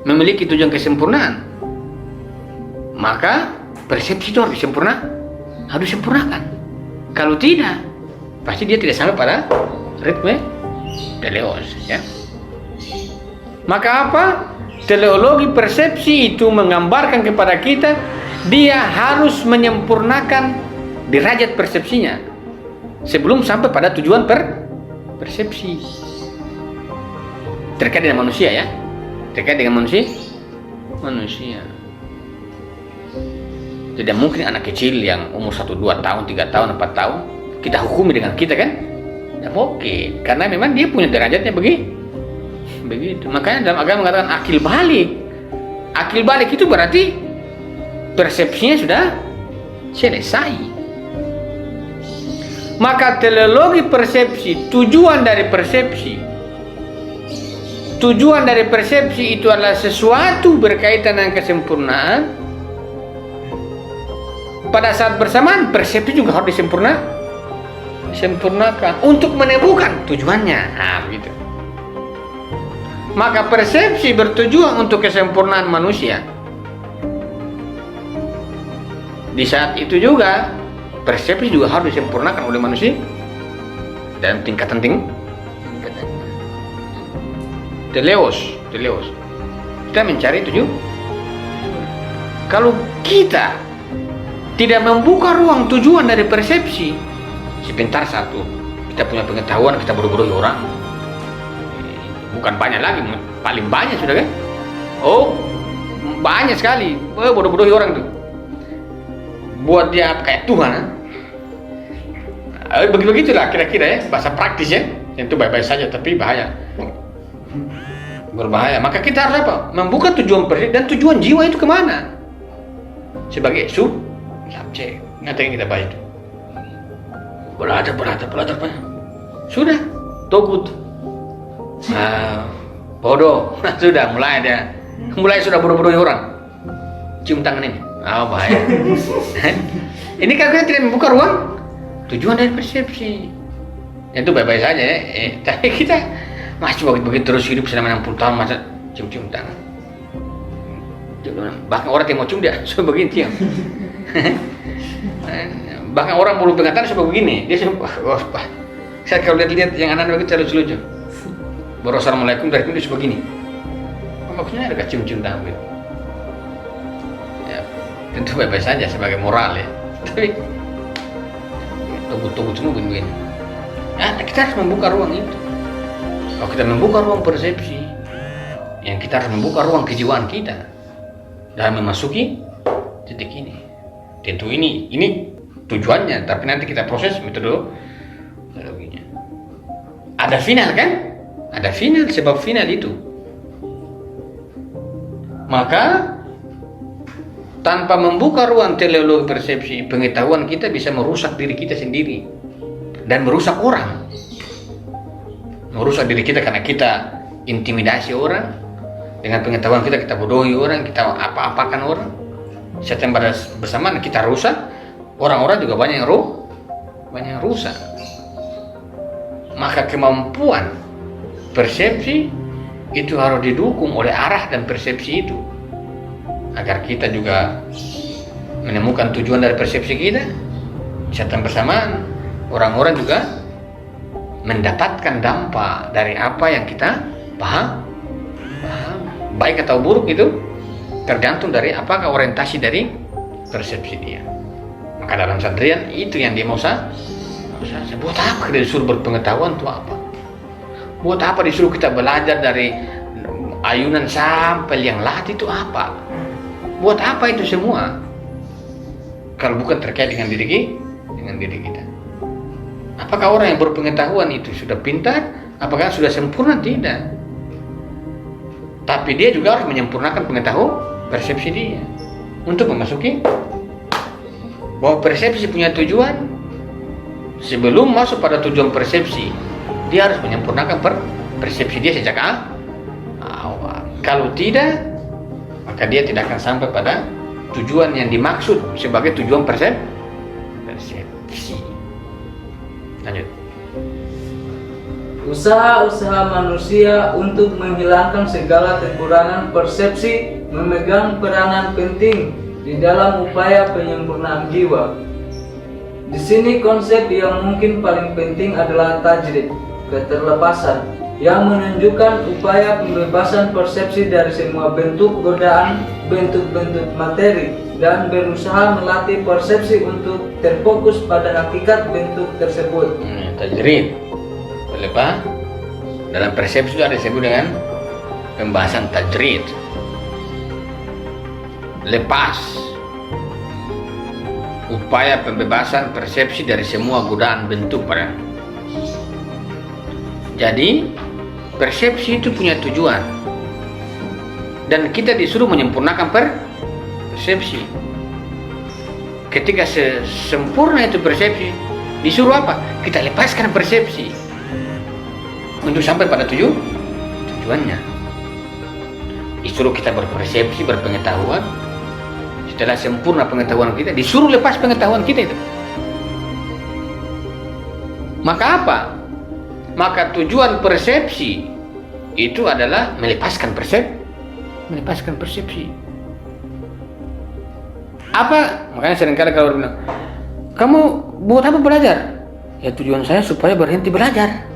Speaker 1: memiliki tujuan kesempurnaan, maka persepsi itu harus disempurnakan. Kalau tidak, pasti dia tidak sampai pada ritme teleos ya. Maka apa? Teleologi persepsi itu menggambarkan kepada kita dia harus menyempurnakan derajat persepsinya sebelum sampai pada tujuan persepsi. Terkait dengan manusia ya. Terkait dengan manusia. Tidak mungkin anak kecil yang umur 1, 2 tahun, 3 tahun, 4 tahun kita hukumi dengan kita kan? Tidak mungkin, karena memang dia punya derajatnya begitu. Makanya dalam agama mengatakan akil balik. Akil balik itu berarti persepsinya sudah selesai. Maka teleologi persepsi, tujuan dari persepsi itu adalah sesuatu berkaitan dengan kesempurnaan. Pada saat bersamaan persepsi juga harus disempurnakan untuk menemukan tujuannya. Begitu. Maka persepsi bertujuan untuk kesempurnaan manusia. Di saat itu juga persepsi juga harus disempurnakan oleh manusia dalam tingkatan teleos. Kita mencari tujuan. Kalau kita tidak membuka ruang tujuan dari persepsi, sebentar satu kita punya pengetahuan, kita bodoh-bodohi orang. Bukan banyak lagi, paling banyak sudah kan? Oh, banyak sekali bodoh-bodohi orang tuh. Buat dia kayak Tuhan. Begitulah kira-kira ya, bahasa praktis ya. Itu baik-baik saja tapi bahaya. Berbahaya. Maka kita harus apa? Membuka tujuan persepsi dan tujuan jiwa itu kemana? Sebagai subjek. Ingat yang kita bahas itu. Belajar Pak. Sudah, togut. Bodoh. Sudah mulai sudah bodoh-bodohi orang. Cium tangan ini. Bahaya. Ini kan kita tidak membuka ruang tujuan dari persepsi. Itu baik-baik saja ya. Tapi kita masih begitu terus hidup selama 60 tahun masa cium-cium tangan. Bahkan orang yang mau cium dia sudah begini cium. Bahkan orang belum pengetahuan sudah begini. Dia sudah saya kalau lihat yang anak-anak begitu lucu. Baru assalamualaikum dari itu sudah begini. Maksudnya ada cium-cium tangan gitu. Ya, tentu baik-baik saja sebagai moral ya. Tapi tunggu semua begini. Kita harus membuka ruang itu. Kalau kita membuka ruang persepsi, yang kita harus membuka ruang kejiwaan kita dalam memasuki titik ini. Tentu ini tujuannya, tapi nanti kita proses metodologinya. Ada final kan? Ada final, sebab final itu. Maka tanpa membuka ruang teleologi persepsi, pengetahuan kita bisa merusak diri kita sendiri dan merusak orang. Merusak diri kita karena kita intimidasi orang dengan pengetahuan kita bodohi orang, kita apa-apakan orang. Setelah pada bersamaan kita rusak, orang-orang juga banyak yang rusak. Maka kemampuan persepsi itu harus didukung oleh arah dan persepsi itu, agar kita juga menemukan tujuan dari persepsi kita. Setelah bersamaan orang-orang juga mendapatkan dampak dari apa yang kita paham, baik atau buruk itu tergantung dari apakah orientasi dari persepsi dia. Maka dalam santrian itu yang dia mau buat apa dia disuruh berpengetahuan itu apa? Buat apa disuruh kita belajar dari ayunan sampai liang lahat itu apa? Buat apa itu semua? Kalau bukan terkait dengan diri kita. Apakah orang yang berpengetahuan itu sudah pintar? Apakah sudah sempurna? Tidak. Tapi dia juga harus menyempurnakan pengetahuan persepsi dia untuk memasuki bahwa persepsi punya tujuan. Sebelum masuk pada tujuan persepsi, dia harus menyempurnakan persepsi dia sejak awal. Kalau tidak, maka dia tidak akan sampai pada tujuan yang dimaksud sebagai tujuan persepsi. Lanjut.
Speaker 2: Usaha-usaha manusia untuk menghilangkan segala kekurangan persepsi memegang peranan penting di dalam upaya penyempurnaan jiwa. Di sini konsep yang mungkin paling penting adalah tajrid, keterlepasan, yang menunjukkan upaya pembebasan persepsi dari semua bentuk godaan, bentuk-bentuk materi, dan berusaha melatih persepsi untuk terfokus pada hakikat bentuk tersebut.
Speaker 1: Tajrid. Boleh Pak? Dalam persepsi itu ada disebut dengan pembahasan tajrid. Lepas. Upaya pembebasan persepsi dari semua godaan bentuk pada. Jadi persepsi itu punya tujuan dan kita disuruh menyempurnakan persepsi. Ketika sempurna itu persepsi, disuruh apa? Kita lepaskan persepsi untuk sampai pada tujuannya. Disuruh kita berpersepsi, berpengetahuan. Setelah sempurna pengetahuan kita, disuruh lepas pengetahuan kita itu. Maka apa? Maka tujuan persepsi itu adalah melepaskan persepsi. Apa? Makanya seringkali kalau orang bilang, kamu buat apa belajar? Ya tujuan saya supaya berhenti belajar.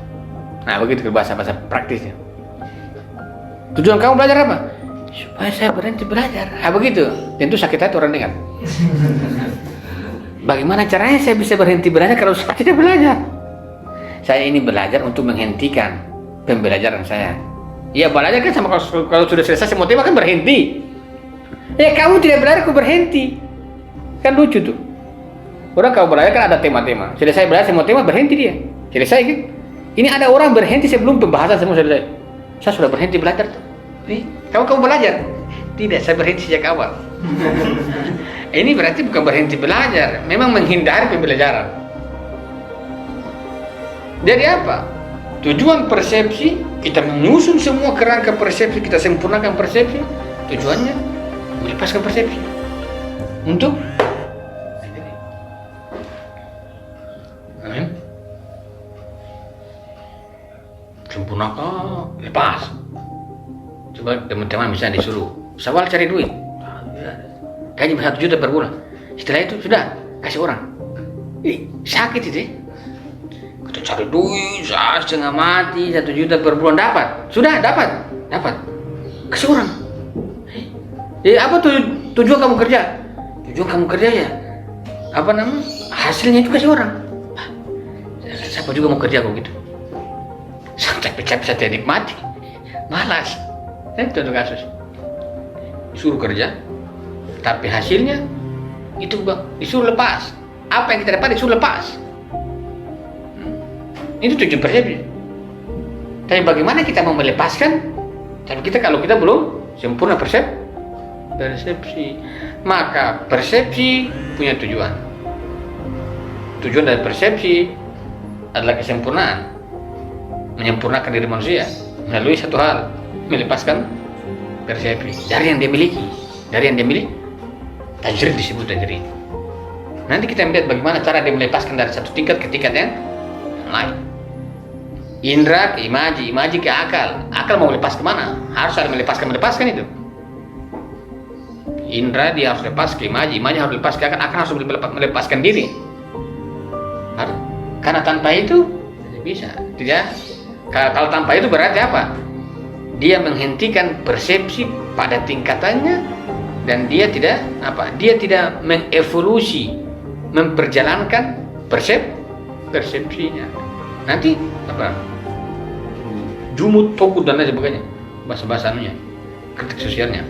Speaker 1: Nah begitu bahasa praktisnya. Tujuan kamu belajar apa? Supaya saya berhenti belajar. Nah begitu. Tentu sakit hati orang dengar. Bagaimana caranya saya bisa berhenti belajar kalau saya tidak belajar? Saya ini belajar untuk menghentikan pembelajaran saya. Ya belajar kan sama kalau sudah selesai semua tema kan berhenti. Ya kamu tidak belajar aku berhenti. Kan lucu tuh. Orang kalau belajar kan ada tema-tema. Selesai belajar semua tema berhenti dia. Selesai kan? Ini ada orang berhenti sebelum pembahasan semua selesai. Saya sudah berhenti belajar tuh. Kamu belajar? Tidak, saya berhenti sejak awal. Ini berarti bukan berhenti belajar, memang menghindari pembelajaran. Jadi apa? Tujuan persepsi, kita menyusun semua kerangka persepsi, kita sempurnakan persepsi. Tujuannya melepaskan persepsi untuk sempurnakan, lepas. Coba teman-teman misalnya disuruh Sawal cari duit, gaji 1 juta per bulan. Setelah itu sudah kasih orang. Sakit itu. Kita cari duit, setengah mati, 1 juta per bulan dapat. Sudah dapat. Kasih orang. Apa tujuan kamu kerja? Tujuan kamu kerja ya? Apa namanya? Hasilnya itu kasih orang. Siapa juga mau kerja kok gitu? Capek-capek saya tidak nikmati. Malas. Itu kasus. Disuruh kerja, tapi hasilnya itu bang, disuruh lepas. Apa yang kita dapat disuruh lepas. Itu tujuan persepsi. Tapi bagaimana kita mau melepaskan? Tapi kalau kita belum sempurna persepsi, maka persepsi punya tujuan. Tujuan dari persepsi adalah kesempurnaan, menyempurnakan diri manusia melalui satu hal, melepaskan persepsi dari yang dia miliki. Tajrid disebut tajrid. Nanti kita melihat bagaimana cara dia melepaskan dari satu tingkat ke tingkat yang lain. Indra ke imaji ke akal. Akal mau lepas kemana? Harus ada melepaskan itu. Indra dia harus lepas ke imaji harus lepas ke akal harus melepaskan diri. Karena tanpa itu tidak bisa. Tidak. Kalau tanpa itu berarti apa? Dia menghentikan persepsi pada tingkatannya dan dia tidak mengevolusi, memperjalankan persepsinya. Nanti jumut, togut dan lain sebagainya, bahasa-bahasanya, kritik sosialnya.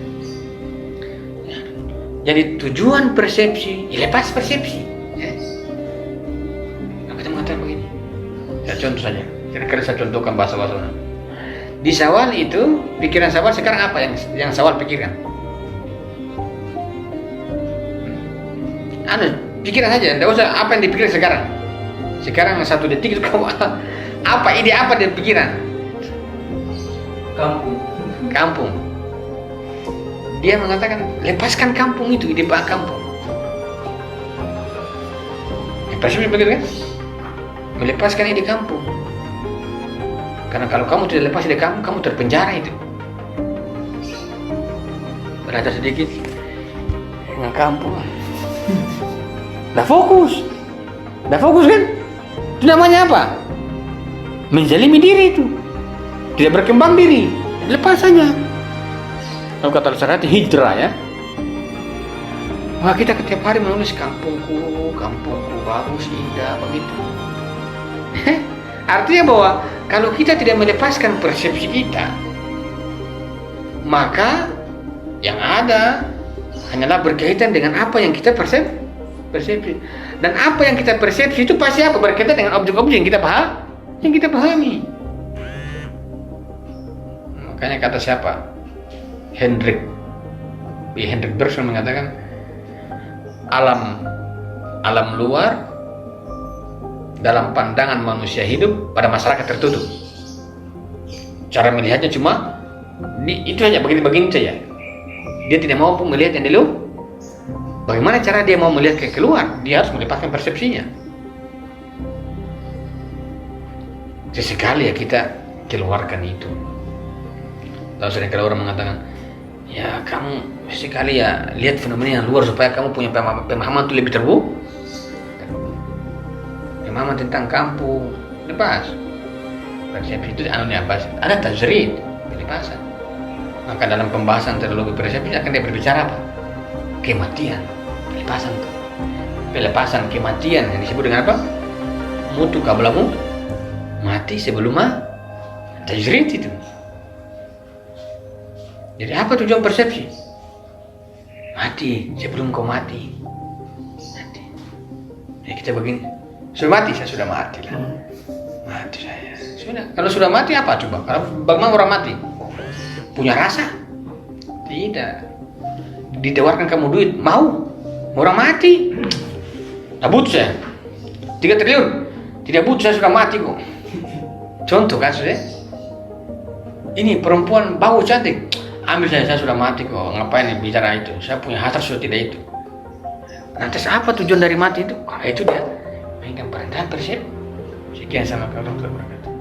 Speaker 1: Jadi tujuan persepsi, lepas persepsi. Kita mengatakan begini. Saya contoh saja. Kira-kira saya contohkan bahasa-bahasanya. Di Sawal itu, pikiran Sawal sekarang apa yang Sawal pikirkan? Pikiran saja, tidak usah apa yang dipikirkan sekarang. Sekarang 1 detik itu kamu apa ide apa di pikiran? Kampung. Dia mengatakan lepaskan kampung itu, ide pak kampung. Persepsi begitu kan? Melepaskan ide kampung. Karena kalau kamu tidak lepas ide kamu terpenjara itu. Belajar sedikit dengan kampung. Dah fokus kan? Itu namanya apa? Menzalimi diri itu. tidak berkembang diri, lepas saja. Kalau kata Sarati hijrah ya. Wah, kita setiap hari menulis kampungku bagus, indah, begitu. Artinya bahwa kalau kita tidak melepaskan persepsi kita, maka yang ada hanyalah berkaitan dengan apa yang kita persepsi. Dan apa yang kita persepsi itu pasti apa? Berkaitan dengan objek-objek yang kita pahami. Makanya kata siapa? Hendrik Bergson mengatakan alam luar dalam pandangan manusia hidup pada masyarakat tertutup. Cara melihatnya cuma itu hanya begini saja. Dia tidak mau pun melihat yang di luar. Bagaimana cara dia mau melihat ke keluar? Dia harus melepaskan persepsinya. Sesekali ya kita keluarkan itu. Lalu seringkali orang mengatakan, ya kamu sekali ya lihat fenomena yang luar supaya kamu punya pemahaman itu lebih terbuka. Pemahaman tentang kampung, lepas. Persepsi itu apa? Ada tajrid, pelepasan. Maka dalam pembahasan teologi persepsi akan dia berbicara apa? Kematian, pelepasan kematian yang disebut dengan apa? Mutu kablamu mati sebelum tajrid itu. Jadi apa tujuan persepsi? Mati sebelum kau mati. Ya kita begini, sudah mati, saya sudah mati lah. Mati saya. Sudah. Kalau sudah mati apa coba? Kalau bagaimana orang mati? Punya rasa? Tidak. Ditawarkan kamu duit, mau? Orang mati. Tidak butuh saya. 3 triliun. Tidak butuh, saya sudah mati kok. Contoh kasusnya. Ini perempuan bau cantik. Ambil saya sudah mati kok. Ngapain bicara itu? Saya punya hasrat sudah tidak itu. Lantas apa tujuan dari mati itu? Itu dia mainkan peran persepsi. Sekian sama warahmatullahi wabarakatuh.